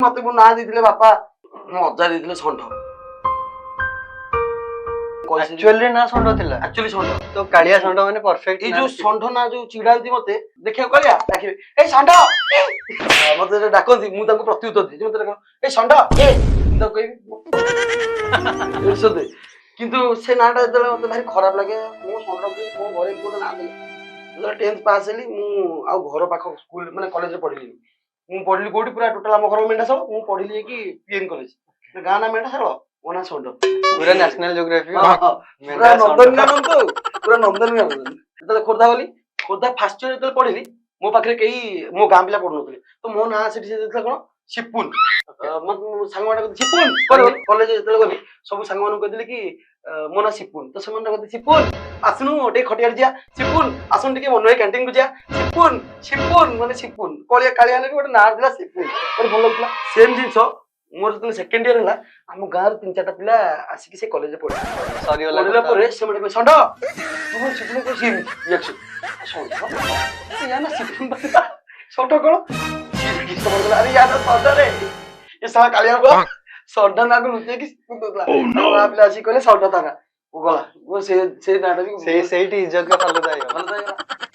ମତେ ମୋ ନାଁ ଦେଇଥିଲେ ବାପା, ମୋ ଅଜା ଦେଇଥିଲେ ଷଣ୍ଢ। ଆକ୍ଚୁଆଲି ନା ଷଣ୍ଢ ଥିଲା। ଆକ୍ଚୁଆଲି ଷଣ୍ଢ ତ କାଳିଆ ଷଣ୍ଢ ମାନେ ପରଫେକ୍ଟ। ଏଇ ଯୋଉ ଷଣ୍ଢ ନା ଯୋଉ ଚିଡାନ୍ତି ମତେ ଦେଖିବାକୁ କାଳିଆ ଡାକିବେ ଏଇ ଷଣ୍ଢ ମତେ ଯେତେବେଳେ ଡାକନ୍ତି ମୁଁ ତାଙ୍କୁ ପ୍ରତ୍ୟୁତ୍ତର ଦିଏ। ମତେ ଡାକ ଏଇ ଷଣ୍ଢ ମୁଁ ତାକୁ କହିବି ସତେ। କିନ୍ତୁ ସେ ନାଁଟା ଯେତେବେଳେ ମତେ ଭାରି ଖରାପ ଲାଗେ, ମୁଁ ଷଣ୍ଢ ମୋ ଘରେ ଗୋଟେ ନାଁ ଦେଲେ। ଯେତେବେଳେ 10th ପାସ୍ ହେଲି ମୁଁ ଆଉ ଘର ପାଖ ସ୍କୁଲ ମାନେ କଲେଜରେ ପଢିଲିନି। ମୁଁ ପଢିଲି କୋଉଠି ପୁରା ଟୋଟାଲ ଆମ ଘର ମେଣ୍ଢାଶାଳ। ମୁଁ ପଢିଲି ଯାଇକି ପିଏନ୍ କଲେଜ। ଗାଁ ନା ମେଣ୍ଢାଶାଳ, ମୋ ନାଁ ଷଣ୍ଢ। ପୁରା ନ୍ୟାସନାଲ ଜିଓଗ୍ରାଫି। ପୁରା ନନ୍ଦନକାନନ ତ ପୁରା ନନ୍ଦନକାନନ। ଯେତେବେଳେ ଖୋର୍ଦ୍ଧା ଗଲି, ଖୋର୍ଦ୍ଧା ଫାର୍ଷ୍ଟ ଇୟର ଯେତେବେଳେ ପଢିଲି ମୋ ପାଖରେ କେହି ମୋ ଗାଁ ପିଲା ପଢୁନଥିଲେ। ତ ମୋ ନାଁ ସେଠି ଦେଇଥିଲା କଣ ସିପୁନ। ସାଙ୍ଗମାନେ ସିପୁନ କଲେଜ ଯେତେବେଳେ ଗଲି ସବୁ ସାଙ୍ଗମାନଙ୍କୁ କହିଥିଲି କି ମୋ ନାଁ ସିପୁନ। ତ ସେମାନେ କହିଲେ ସିପୁନ ଆସୁନୁ ଟିକେ ଖଟିଆଡେ ଯିବା, ସିପୁନ ଆସୁନୁ ଟିକେ ମନୋହର କ୍ୟାଣ୍ଟିନ କୁ ଯିବା, ସିପୁନ ସିପୁନ ମାନେ ସିପୁନ କଳିଆ କାଳିଆ ଲାଗି ଗୋଟେ ନାଁ ଥିଲା ସିପୁନ। ଗୋଟେ ଭଲ ଲାଗୁଥିଲା। ସେମ୍ ଜିନିଷ ମୋର ଯେତେବେଳେ ସେକେଣ୍ଡ ଇୟର ହେଲା ଆମ ଗାଁର 3-4ଟା ପିଲା ଆସିକି ସେ କଲେଜରେ ପଢିଲେ। ପଢିଲା ପରେ ସେମାନେ କହିଲେ ଷଣ୍ଢ ସିପୁନ ଷଣ୍ଢ କଣ ଆରେ ୟାର ଷଣ୍ଢରେ ଏ ସାରା କାଳିଆ ଷଣ୍ଢ ନାଁକୁ ଲୁଚେଇକି ସିପୁନ ଦଉଥିଲା। ଗାଁ ପିଲା ଆସିକି କହିଲେ ଷଣ୍ଢ ତା ନାଁ ଗଲା। ସେ ନାଁଟା ବି ସେଇଠି ଇଜ୍ଜତ କା ଫାଲୁଦା ହେଇଗଲା।